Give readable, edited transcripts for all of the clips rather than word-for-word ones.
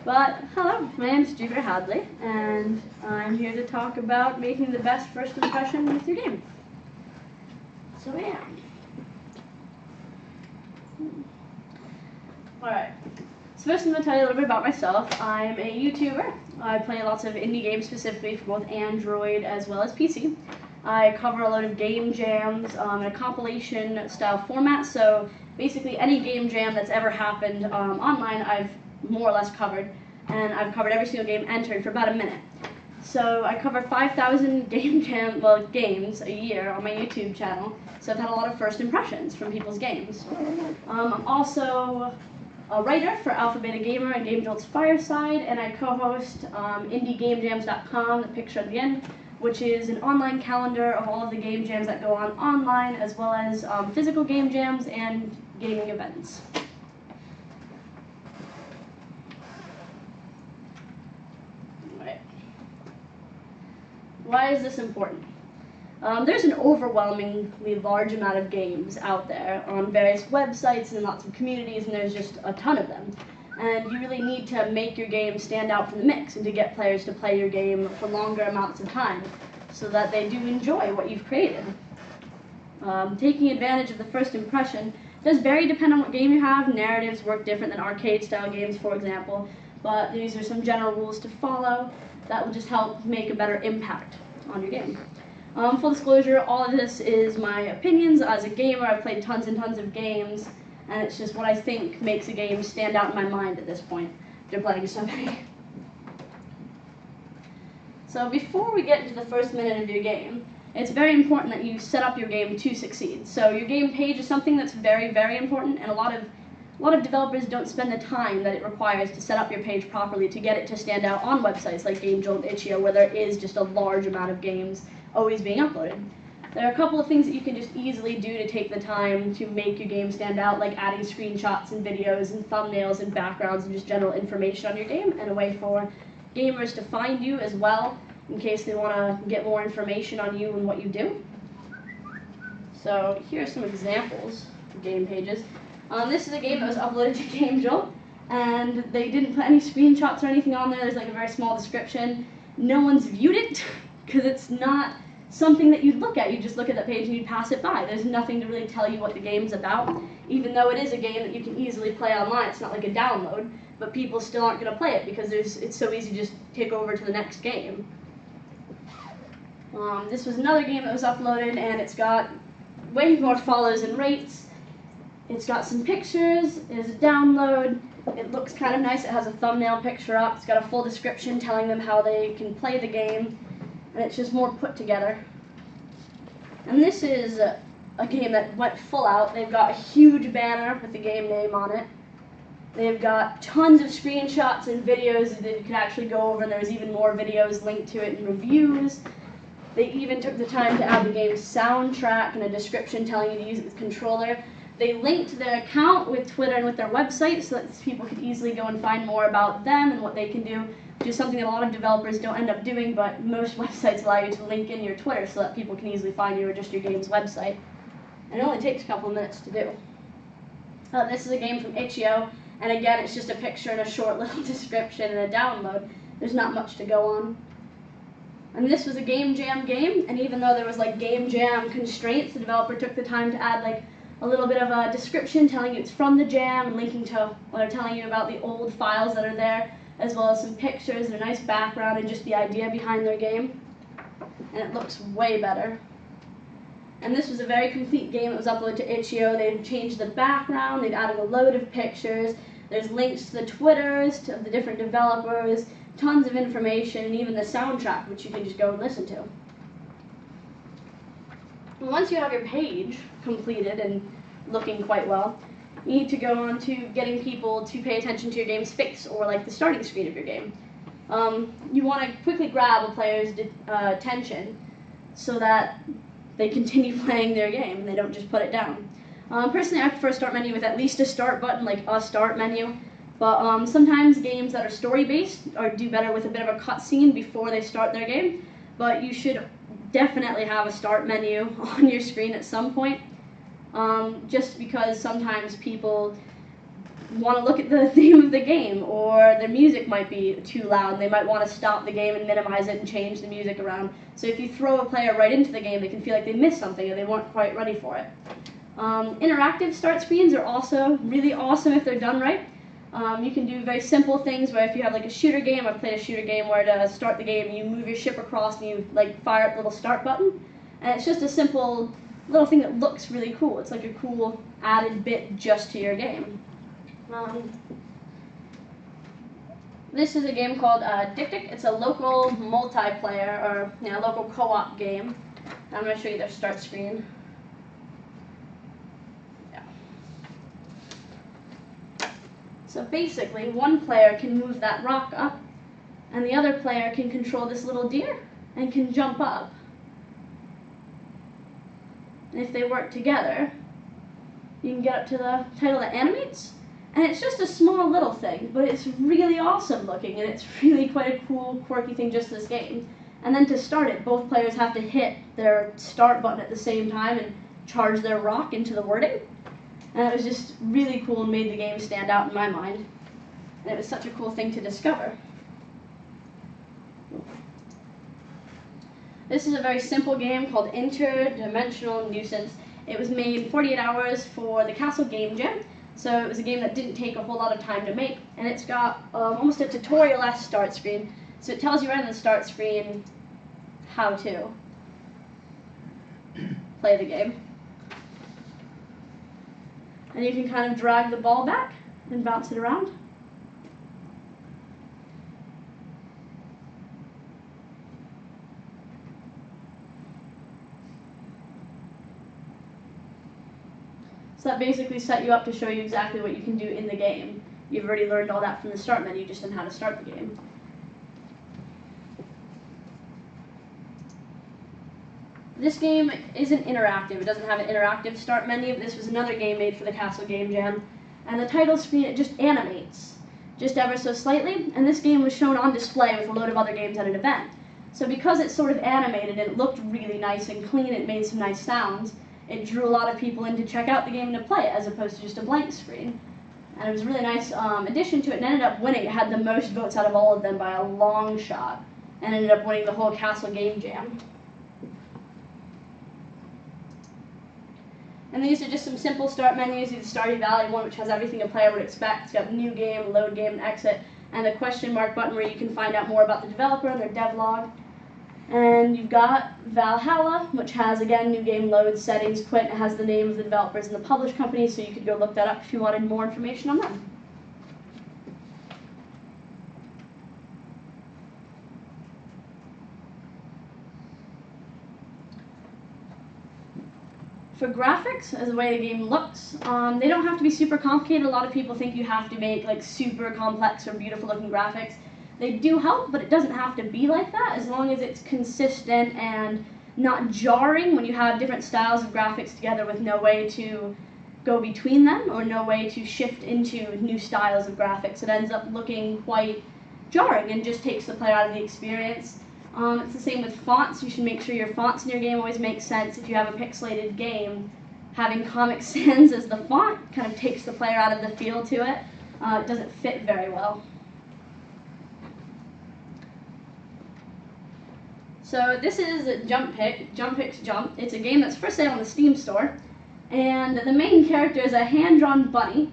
But hello, my name is Hadley, and I'm here to talk about making the best first impression with your game. So yeah. Alright, so first I'm going to tell you a little bit about myself. I'm a YouTuber. I play lots of indie games specifically for both Android as well as PC. I cover a lot of game jams in a compilation style format, so basically any game jam that's ever happened online I've more or less covered, and I've covered every single game entered for about a minute. So I cover 5,000 games a year on my YouTube channel, so I've had a lot of first impressions from people's games. I'm also a writer for Alpha Beta Gamer and Game Jolt's Fireside, and I co-host indiegamejams.com, the picture at the end, which is an online calendar of all of the game jams that go on online, as well as physical game jams and gaming events. Right. Why is this important? There's an overwhelmingly large amount of games out there on various websites and lots of communities, and there's just a ton of them. And you really need to make your game stand out from the mix and to get players to play your game for longer amounts of time so that they do enjoy what you've created. Taking advantage of the first impression does vary depending on what game you have. Narratives work different than arcade-style games, for example, but these are some general rules to follow that will just help make a better impact on your game. Full disclosure, all of this is my opinions. As a gamer, I've played tons and tons of games, and it's just what I think makes a game stand out in my mind at this point, after playing so many. So before we get into the first minute of your game, it's very important that you set up your game to succeed. So your game page is something that's very, very important, and a lot of developers don't spend the time that it requires to set up your page properly to get it to stand out on websites like Game Jolt and Itch.io, where there is just a large amount of games always being uploaded. There are a couple of things that you can just easily do to take the time to make your game stand out, like adding screenshots and videos and thumbnails and backgrounds and just general information on your game, and a way for gamers to find you as well in case they want to get more information on you and what you do. So here are some examples of game pages. This is a game that was uploaded to Game Jolt, and they didn't put any screenshots or anything on there. There's like a very small description. No one's viewed it because it's not something that you'd look at. You just look at that page and you'd pass it by. There's nothing to really tell you what the game's about, even though it is a game that you can easily play online. It's not like a download, but people still aren't going to play it because it's so easy to just take over to the next game. This was another game that was uploaded, and it's got way more follows and rates. It's got some pictures, it's a download, it looks kind of nice, it has a thumbnail picture up, it's got a full description telling them how they can play the game, and it's just more put together. And this is a game that went full out. They've got a huge banner with the game name on it. They've got tons of screenshots and videos that you could actually go over, and there's even more videos linked to it and reviews. They even took the time to add the game's soundtrack and a description telling you to use it with controller. They linked their account with Twitter and with their website so that people could easily go and find more about them and what they can do, which is something that a lot of developers don't end up doing, but most websites allow you to link in your Twitter so that people can easily find you or just your game's website. And it only takes a couple of minutes to do. This is a game from Itch.io, and again, it's just a picture and a short little description and a download. There's not much to go on. And this was a game jam game, and even though there was like game jam constraints, the developer took the time to add like a little bit of a description telling you it's from the jam and linking to what they're telling you about the old files that are there, as well as some pictures and a nice background and just the idea behind their game. And it looks way better. And this was a very complete game that was uploaded to Itch.io. They've changed the background, they've added a load of pictures, there's links to the Twitters of the different developers, tons of information, and even the soundtrack, which you can just go and listen to. Once you have your page completed and looking quite well, you need to go on to getting people to pay attention to your game's face, or like the starting screen of your game. You want to quickly grab a player's attention so that they continue playing their game and they don't just put it down. Personally, I prefer a start menu with at least a start button, like a start menu, but sometimes games that are story-based do better with a bit of a cutscene before they start their game, but you should definitely have a start menu on your screen at some point, just because sometimes people want to look at the theme of the game, or their music might be too loud and they might want to stop the game and minimize it and change the music around. So if you throw a player right into the game, they can feel like they missed something and they weren't quite ready for it. Interactive start screens are also really awesome if they're done right. You can do very simple things where if you have like a shooter game, I've played a shooter game where to start the game you move your ship across and you like fire up the little start button. And it's just a simple little thing that looks really cool. It's like a cool added bit just to your game. This is a game called Dik. It's a local multiplayer or local co-op game. I'm going to show you their start screen. Yeah. So basically, one player can move that rock up, and the other player can control this little deer and can jump up. And if they work together, you can get up to the title that animates. And it's just a small little thing, but it's really awesome looking, and it's really quite a cool, quirky thing just this game. And then to start it, both players have to hit their start button at the same time and charge their rock into the wording. And it was just really cool and made the game stand out in my mind. And it was such a cool thing to discover. This is a very simple game called Interdimensional Nuisance. It was made in 48 hours for the Castle Game Jam. So it was a game that didn't take a whole lot of time to make, and it's got almost a tutorial-esque start screen. So it tells you right on the start screen how to play the game. And you can kind of drag the ball back and bounce it around. So that basically set you up to show you exactly what you can do in the game. You've already learned all that from the start menu, just on how to start the game. This game isn't interactive. It doesn't have an interactive start menu. This was another game made for the Castle Game Jam. And the title screen, it just animates, just ever so slightly. And this game was shown on display with a load of other games at an event. So because it's sort of animated and it looked really nice and clean, it made some nice sounds, it drew a lot of people in to check out the game and to play it, as opposed to just a blank screen. And it was a really nice addition to it, and ended up winning. It had the most votes out of all of them by a long shot, and ended up winning the whole Castle Game Jam. And these are just some simple start menus. The Stardew Valley one, which has everything a player would expect. It's got new game, load game, and exit, and the question mark button where you can find out more about the developer and their devlog. And you've got Valhalla, which has, again, new game, load, settings, quit, and it has the name of the developers and the published company, so you could go look that up if you wanted more information on them. For graphics, as the way the game looks, they don't have to be super complicated. A lot of people think you have to make like super complex or beautiful looking graphics. They do help, but it doesn't have to be like that, as long as it's consistent and not jarring when you have different styles of graphics together with no way to go between them or no way to shift into new styles of graphics. It ends up looking quite jarring and just takes the player out of the experience. It's the same with fonts. You should make sure your fonts in your game always make sense. If you have a pixelated game, having Comic Sans as the font kind of takes the player out of the feel to it. It doesn't fit very well. So this is Jump Picks Jump. It's a game that's for sale on the Steam store. And the main character is a hand-drawn bunny,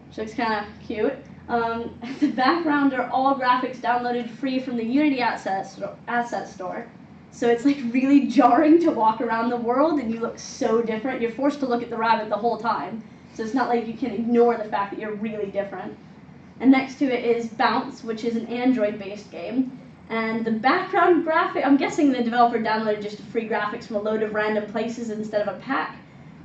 which looks kind of cute. The background are all graphics downloaded free from the Unity asset store. So it's like really jarring to walk around the world and you look so different. You're forced to look at the rabbit the whole time. So it's not like you can ignore the fact that you're really different. And next to it is Bounce, which is an Android-based game. And the background graphic, I'm guessing the developer downloaded just free graphics from a load of random places instead of a pack,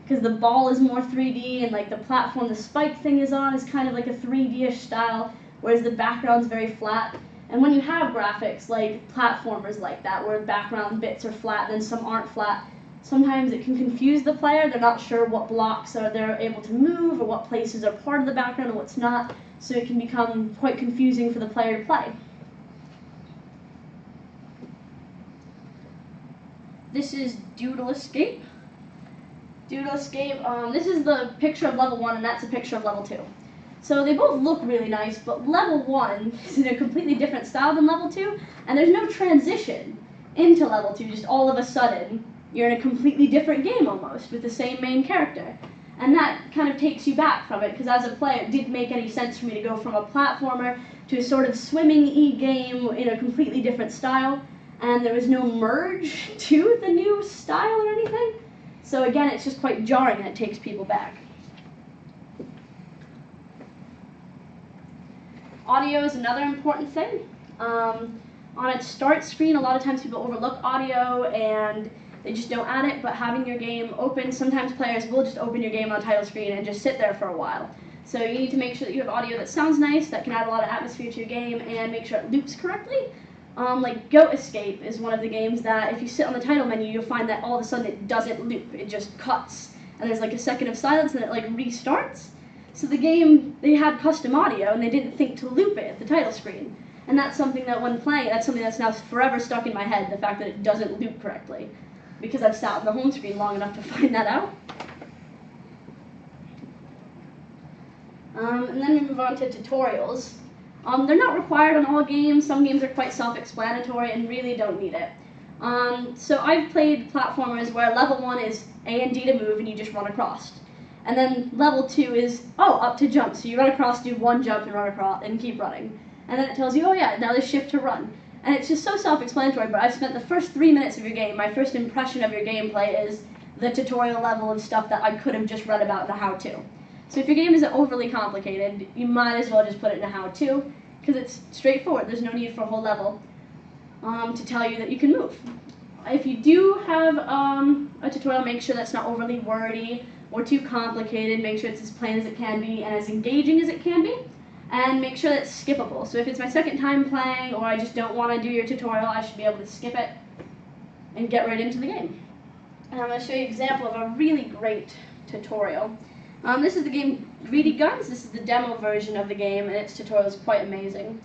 because the ball is more 3D and like the platform the spike thing is on is kind of like a 3D-ish style, whereas the background's very flat. And when you have graphics like platformers like that, where background bits are flat and then some aren't flat, sometimes it can confuse the player. They're not sure what blocks are they're able to move or what places are part of the background and what's not, so it can become quite confusing for the player to play. This is Doodle Escape. Doodle Escape, this is the picture of level 1 and that's a picture of level 2. So they both look really nice, but level 1 is in a completely different style than level 2, and there's no transition into level 2, just all of a sudden you're in a completely different game almost, with the same main character. And that kind of takes you back from it, because as a player it didn't make any sense for me to go from a platformer to a sort of swimming-y game in a completely different style, and there was no merge to the new style or anything. So again, it's just quite jarring and it takes people back. Audio is another important thing. On its start screen, a lot of times people overlook audio and they just don't add it, but having your game open, sometimes players will just open your game on the title screen and just sit there for a while. So you need to make sure that you have audio that sounds nice, that can add a lot of atmosphere to your game, and make sure it loops correctly. Like Doodle Escape is one of the games that if you sit on the title menu, you'll find that all of a sudden it doesn't loop, it just cuts. And there's like a second of silence and it like restarts. So the game, they had custom audio and they didn't think to loop it at the title screen. And that's something that when playing, that's something that's now forever stuck in my head, the fact that it doesn't loop correctly. Because I've sat on the home screen long enough to find that out. And then we move on to tutorials. They're not required on all games. Some games are quite self-explanatory and really don't need it. So I've played platformers where level 1 is A and D to move and you just run across. And then level 2 is, up to jump. So you run across, do one jump and run across and keep running. And then it tells you, now there's shift to run. And it's just so self-explanatory, but I've spent the first 3 minutes of your game, my first impression of your gameplay is the tutorial level of stuff that I could have just read about in the how-to. So if your game isn't overly complicated, you might as well just put it in a how-to, because it's straightforward. There's no need for a whole level to tell you that you can move. If you do have a tutorial, make sure that's not overly wordy or too complicated. Make sure it's as plain as it can be and as engaging as it can be. And make sure that it's skippable. So if it's my second time playing or I just don't want to do your tutorial, I should be able to skip it and get right into the game. And I'm going to show you an example of a really great tutorial. This is the game Greedy Guns. This is the demo version of the game, and its tutorial is quite amazing.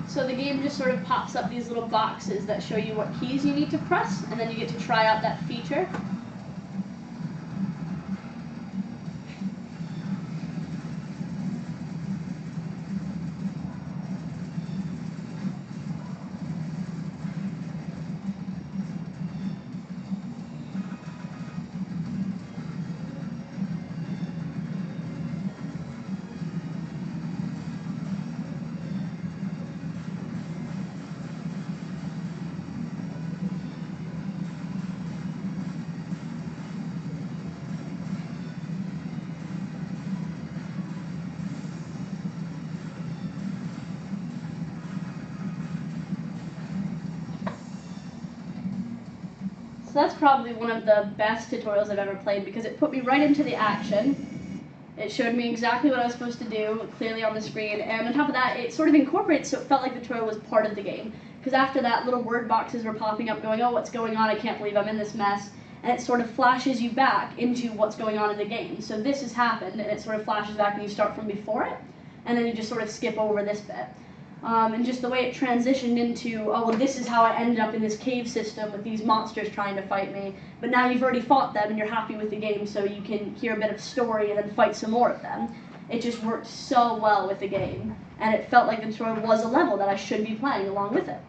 So the game just sort of pops up these little boxes that show you what keys you need to press, and then you get to try out that feature. So that's probably one of the best tutorials I've ever played because it put me right into the action. It showed me exactly what I was supposed to do, clearly on the screen, and on top of that, it sort of incorporates so it felt like the tutorial was part of the game. Because after that, little word boxes were popping up going, oh, what's going on? I can't believe I'm in this mess. And it sort of flashes you back into what's going on in the game. So this has happened, and it sort of flashes back and you start from before it, and then you just sort of skip over this bit. And just the way it transitioned into, oh, well, this is how I ended up in this cave system with these monsters trying to fight me. But now you've already fought them and you're happy with the game, so you can hear a bit of story and then fight some more of them. It just worked so well with the game. And it felt like the tutorial was a level that I should be playing along with it.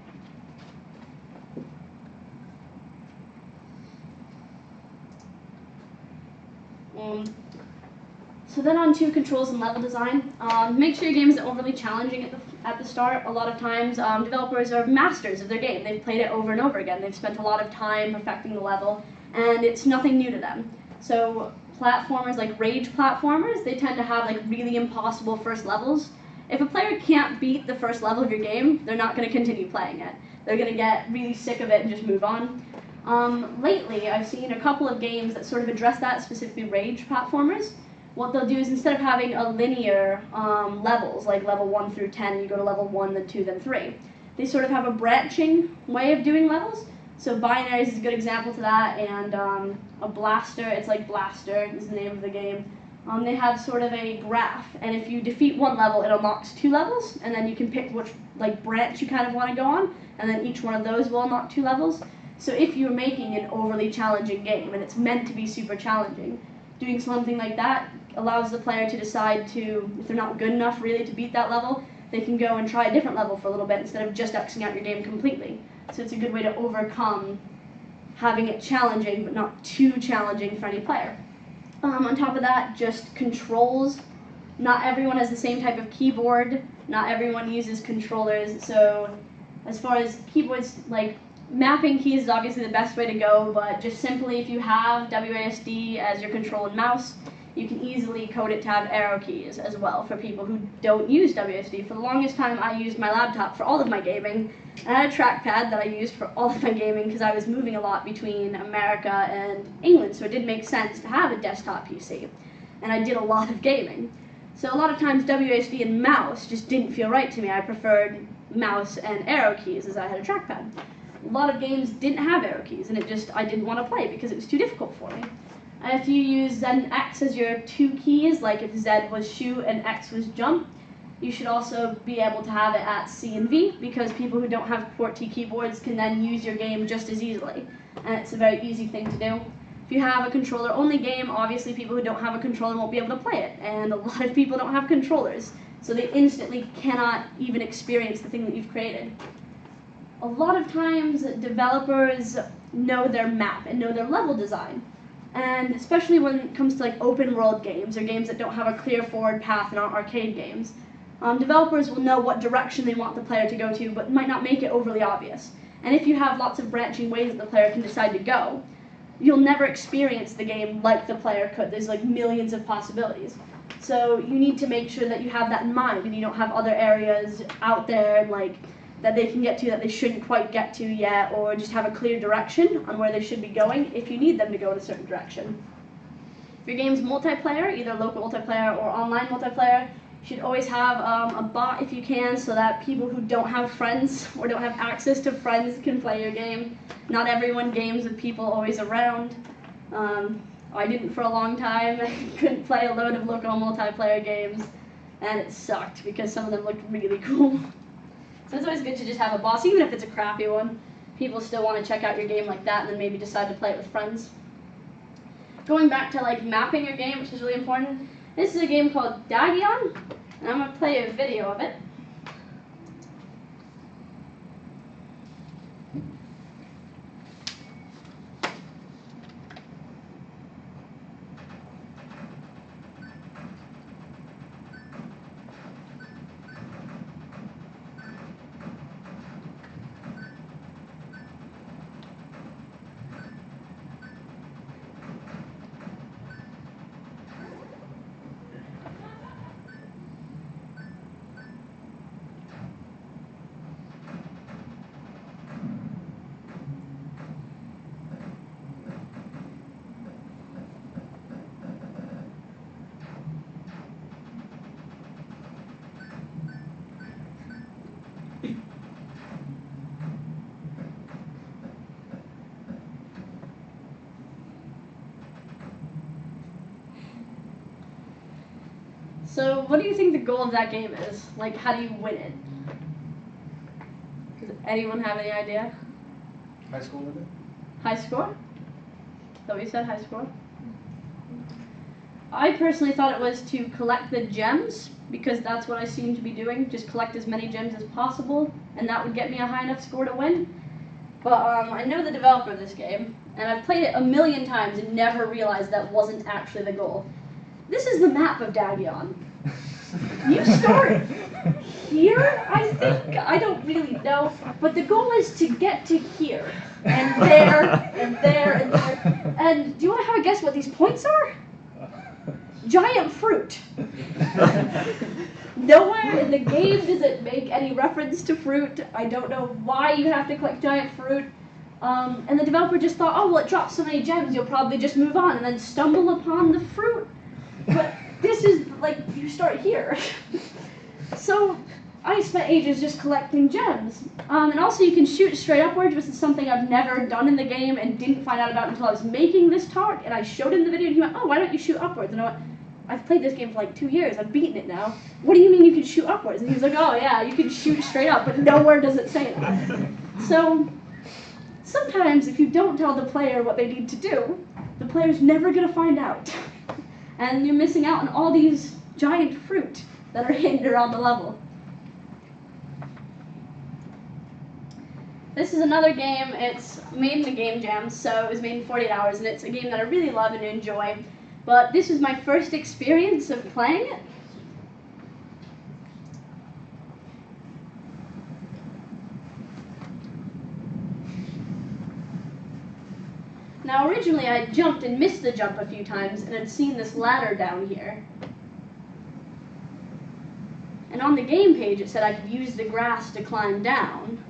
So then on to controls and level design. Make sure your game isn't overly challenging at the start. A lot of times developers are masters of their game. They've played it over and over again. They've spent a lot of time perfecting the level, and it's nothing new to them. So platformers like rage platformers, they tend to have like really impossible first levels. If a player can't beat the first level of your game, they're not going to continue playing it. They're going to get really sick of it and just move on. Lately, I've seen a couple of games that sort of address that, specifically rage platformers. What they'll do is instead of having a linear levels, like level 1 through 10, you go to level 1, then 2, then 3. They sort of have a branching way of doing levels. So binaries is a good example to that, and a blaster, it's like Blaster is the name of the game. They have sort of a graph, and if you defeat one level, it unlocks 2 levels, and then you can pick which like branch you kind of want to go on, and then each one of those will unlock 2 levels. So if you're making an overly challenging game, and it's meant to be super challenging, doing something like that allows the player to decide to, if they're not good enough really to beat that level, they can go and try a different level for a little bit instead of just Xing out your game completely. So it's a good way to overcome having it challenging, but not too challenging for any player. On top of that, just controls. Not everyone has the same type of keyboard. Not everyone uses controllers. So as far as keyboards, like mapping keys is obviously the best way to go, but just simply if you have WASD as your control and mouse, you can easily code it to have arrow keys as well for people who don't use WASD. For the longest time, I used my laptop for all of my gaming, and I had a trackpad that I used for all of my gaming because I was moving a lot between America and England, so it did make sense to have a desktop PC, and I did a lot of gaming. So a lot of times WASD and mouse just didn't feel right to me. I preferred mouse and arrow keys as I had a trackpad. A lot of games didn't have arrow keys, and I didn't want to play because it was too difficult for me. And if you use Z and X as your 2 keys, like if Z was shoot and X was jump, you should also be able to have it at C and V, because people who don't have QWERTY keyboards can then use your game just as easily. And it's a very easy thing to do. If you have a controller-only game, obviously people who don't have a controller won't be able to play it. And a lot of people don't have controllers, so they instantly cannot even experience the thing that you've created. A lot of times, developers know their map and know their level design. And especially when it comes to like open world games or games that don't have a clear forward path and aren't arcade games, developers will know what direction they want the player to go to, but might not make it overly obvious. And if you have lots of branching ways that the player can decide to go, you'll never experience the game like the player could. There's like millions of possibilities. So you need to make sure that you have that in mind and you don't have other areas out there like that they can get to that they shouldn't quite get to yet, or just have a clear direction on where they should be going if you need them to go in a certain direction. If your game's multiplayer, either local multiplayer or online multiplayer, you should always have a bot if you can, so that people who don't have friends or don't have access to friends can play your game. Not everyone games with people always around. I didn't for a long time. I couldn't play a load of local multiplayer games, and it sucked because some of them looked really cool. So it's always good to just have a boss, even if it's a crappy one. People still want to check out your game like that and then maybe decide to play it with friends. Going back to like mapping your game, which is really important, this is a game called Dagion, and I'm going to play a video of it. So what do you think the goal of that game is? Like, how do you win it? Does anyone have any idea? High score with it? High score? Is that what you said, high score? I personally thought it was to collect the gems, because that's what I seem to be doing. Just collect as many gems as possible, and that would get me a high enough score to win. But I know the developer of this game, and I've played it a million times and never realized that wasn't actually the goal. this is the map of Dagon. You start here, I think. I don't really know. But the goal is to get to here. And there, and there, and there. And do you want to have a guess what these points are? Giant fruit. Nowhere in the game does it make any reference to fruit. I don't know why you have to collect giant fruit. And the developer just thought, oh, well, it drops so many gems, you'll probably just move on and then stumble upon the fruit. But this is, like, you start here. So I spent ages just collecting gems. And also you can shoot straight upwards, which is something I've never done in the game and didn't find out about until I was making this talk. And I showed him the video and he went, oh, why don't you shoot upwards? And I went, I've played this game for like 2 years, I've beaten it now. What do you mean you can shoot upwards? And he was like, oh yeah, you can shoot straight up, but nowhere does it say that. So sometimes if you don't tell the player what they need to do, the player's never gonna find out. And you're missing out on all these giant fruit that are hidden around the level. This is another game, it's made in the Game Jam, so it was made in 48 hours, and it's a game that I really love and enjoy. But this was my first experience of playing it. Now originally I jumped and missed the jump a few times and had seen this ladder down here. And on the game page it said I could use the grass to climb down.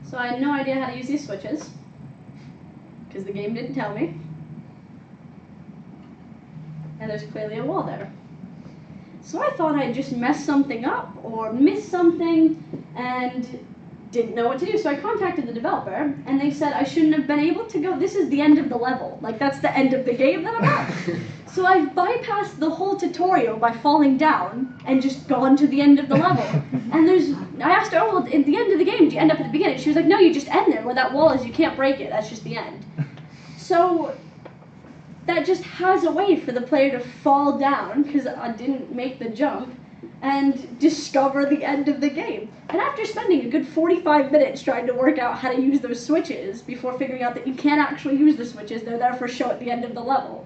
So I had no idea how to use these switches, because the game didn't tell me. And there's clearly a wall there. So I thought I'd just mess something up or miss something and didn't know what to do. So I contacted the developer and they said I shouldn't have been able to go, this is the end of the level. Like that's the end of the game that I'm at. So I've bypassed the whole tutorial by falling down and just gone to the end of the level. And I asked her, oh, well, at the end of the game, do you end up at the beginning? She was like, no, you just end there where that wall is, you can't break it, that's just the end. So that just has a way for the player to fall down, because I didn't make the jump, and discover the end of the game. And after spending a good 45 minutes trying to work out how to use those switches, before figuring out that you can't actually use the switches, they're there for show at the end of the level,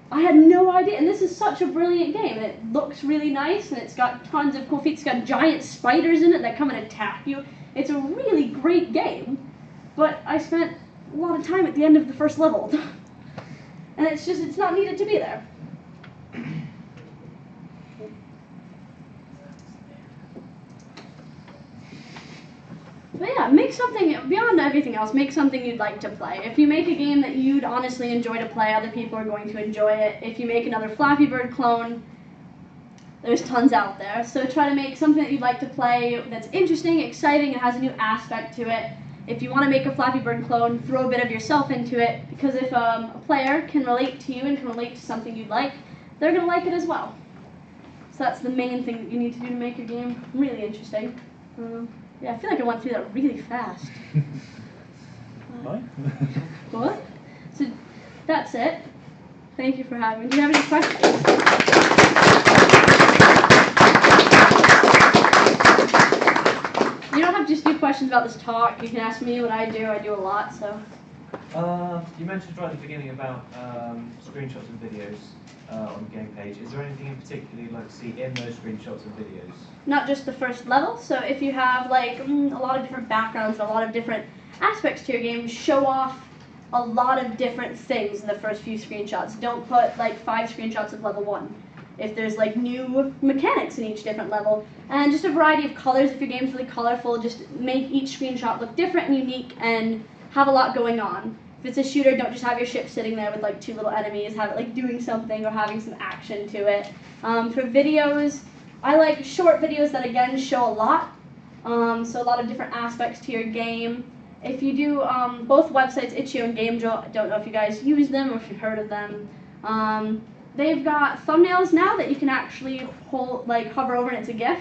I had no idea, and this is such a brilliant game, and it looks really nice, and it's got tons of cool feats. It's got giant spiders in it that come and attack you. It's a really great game, but I spent a lot of time at the end of the first level. And it's not needed to be there. But yeah, make something, beyond everything else, make something you'd like to play. If you make a game that you'd honestly enjoy to play, other people are going to enjoy it. If you make another Flappy Bird clone, there's tons out there. So try to make something that you'd like to play that's interesting, exciting, and has a new aspect to it. If you want to make a Flappy Bird clone, throw a bit of yourself into it, because if a player can relate to you and can relate to something you'd like, they're going to like it as well. So that's the main thing that you need to do to make your game really interesting. Yeah, I feel like I went through that really fast. What? So that's it. Thank you for having me. Do you have any questions? You don't have to just do questions about this talk. You can ask me what I do. I do a lot, so. You mentioned right at the beginning about screenshots and videos on the game page. Is there anything in particular you'd like to see in those screenshots and videos? Not just the first level. So if you have like a lot of different backgrounds and a lot of different aspects to your game, show off a lot of different things in the first few screenshots. Don't put like 5 screenshots of level 1. If there's like new mechanics in each different level, and just a variety of colors. If your game's really colorful, just make each screenshot look different and unique and have a lot going on. If it's a shooter, don't just have your ship sitting there with like 2 little enemies. Have it like doing something or having some action to it. For videos, I like short videos that again show a lot. So a lot of different aspects to your game. If you do both websites, Itch.io and GameJolt, I don't know if you guys use them or if you've heard of them. They've got thumbnails now that you can actually hover over and it's a GIF.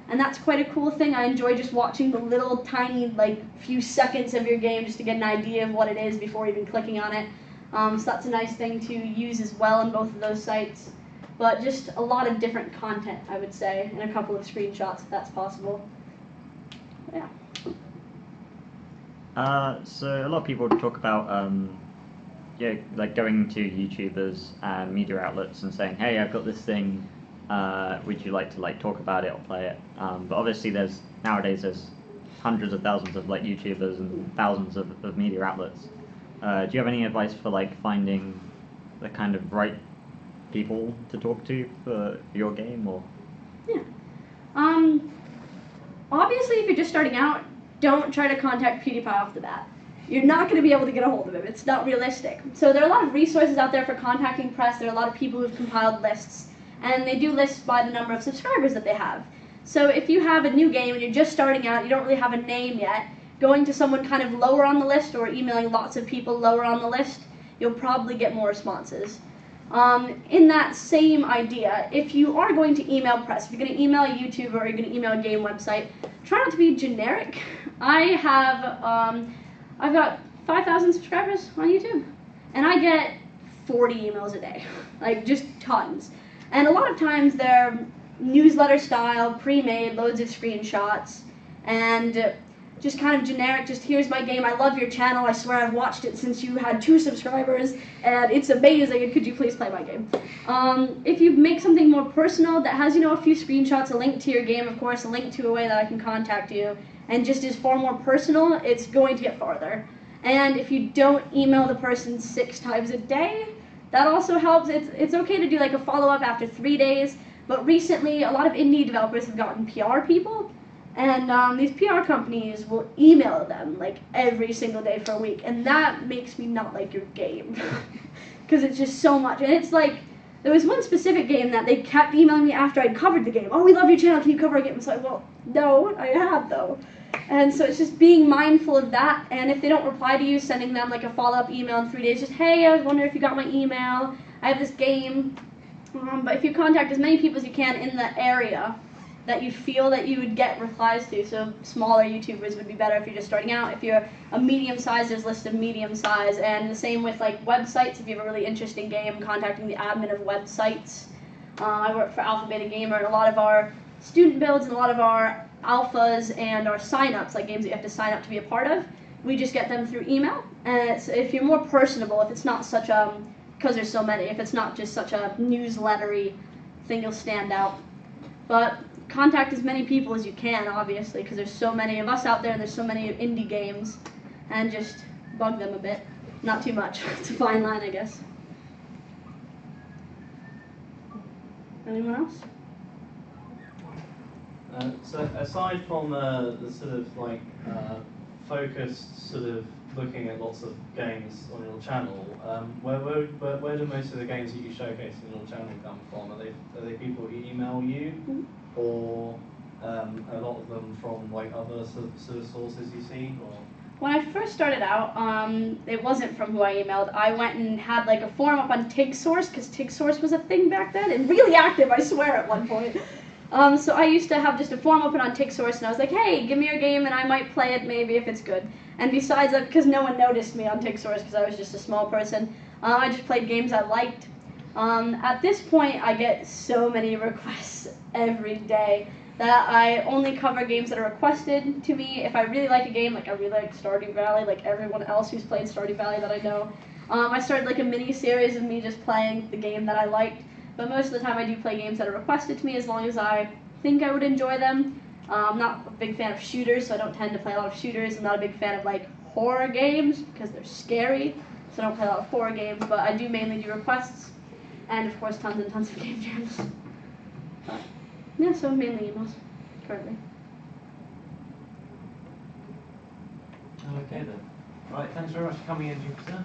And that's quite a cool thing. I enjoy just watching the little tiny few seconds of your game just to get an idea of what it is before even clicking on it. So that's a nice thing to use as well on both of those sites. but just a lot of different content, I would say, and a couple of screenshots if that's possible. Yeah. So a lot of people talk about yeah, like going to YouTubers and media outlets and saying, hey, I've got this thing, would you like to like talk about it or play it? But obviously nowadays there's hundreds of thousands of like YouTubers and thousands of media outlets. Do you have any advice for like finding the kind of right people to talk to for your game, or? Yeah. Obviously, if you're just starting out, don't try to contact PewDiePie off the bat. You're not going to be able to get a hold of him. It's not realistic. So there are a lot of resources out there for contacting press. There are a lot of people who've compiled lists, and they do lists by the number of subscribers that they have. So if you have a new game and you're just starting out, you don't really have a name yet, going to someone kind of lower on the list or emailing lots of people lower on the list, you'll probably get more responses. In that same idea, if you are going to email press, if you're going to email a YouTuber or you're going to email a game website, try not to be generic. I've got 5,000 subscribers on YouTube, and I get 40 emails a day, like just tons. And a lot of times they're newsletter style, pre-made, loads of screenshots, and just kind of generic, just here's my game, I love your channel, I swear I've watched it since you had 2 subscribers, and it's amazing, and could you please play my game? If you make something more personal that has, a few screenshots, a link to your game, of course, a link to a way that I can contact you, and just is far more personal, it's going to get farther. And if you don't email the person 6 times a day, that also helps. It's okay to do like a follow-up after 3 days, but recently a lot of indie developers have gotten PR people, and these PR companies will email them like every single day for a week, and that makes me not like your game, because it's just so much. And it's like, there was one specific game that they kept emailing me after I'd covered the game. Oh, we love your channel, can you cover our game? It's like, well, no, I have though. And so it's just being mindful of that, and if they don't reply to you, sending them like a follow-up email in 3 days, just, hey, I was wondering if you got my email, I have this game. But if you contact as many people as you can in the area that you feel that you would get replies to, so smaller YouTubers would be better if you're just starting out. If you're a medium size, there's a list of medium size, and the same with like websites. If you have a really interesting game, contacting the admin of websites. I work for Alpha Beta Gamer, and a lot of our student builds and a lot of our alphas and our sign-ups, like games that you have to sign up to be a part of, we just get them through email. And if you're more personable, if it's not such because there's so many, if it's not just such a newslettery thing, you'll stand out. But contact as many people as you can, obviously, because there's so many of us out there and there's so many indie games, and just bug them a bit. Not too much. It's a fine line, I guess. Anyone else? So aside from the sort of like focused sort of looking at lots of games on your channel, where do most of the games that you showcase on your channel come from? Are they people who email you, or a lot of them from like other sort of sources you see? Or? When I first started out, it wasn't from who I emailed. I went and had like a forum up on TigSource, because TigSource was a thing back then, and really active, I swear, at one point. So I used to have just a forum open on TigSource, and I was like, hey, give me your game and I might play it maybe if it's good. And besides that, because no one noticed me on TigSource because I was just a small person, I just played games I liked. At this point, I get so many requests every day that I only cover games that are requested to me. If I really like a game, like I really like Stardew Valley, like everyone else who's played Stardew Valley that I know, I started like a mini-series of me just playing the game that I liked. But most of the time I do play games that are requested to me as long as I think I would enjoy them. I'm not a big fan of shooters, so I don't tend to play a lot of shooters. I'm not a big fan of like horror games because they're scary, so I don't play a lot of horror games, but I do mainly do requests, and of course tons and tons of game jams. But, yeah, so mainly emails, currently. Okay then. Right, thanks very much for coming in, Jupiter.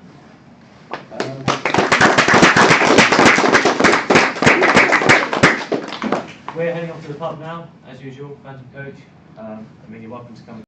We're heading off to the pub now, as usual, Phantom Coach. You're welcome to come.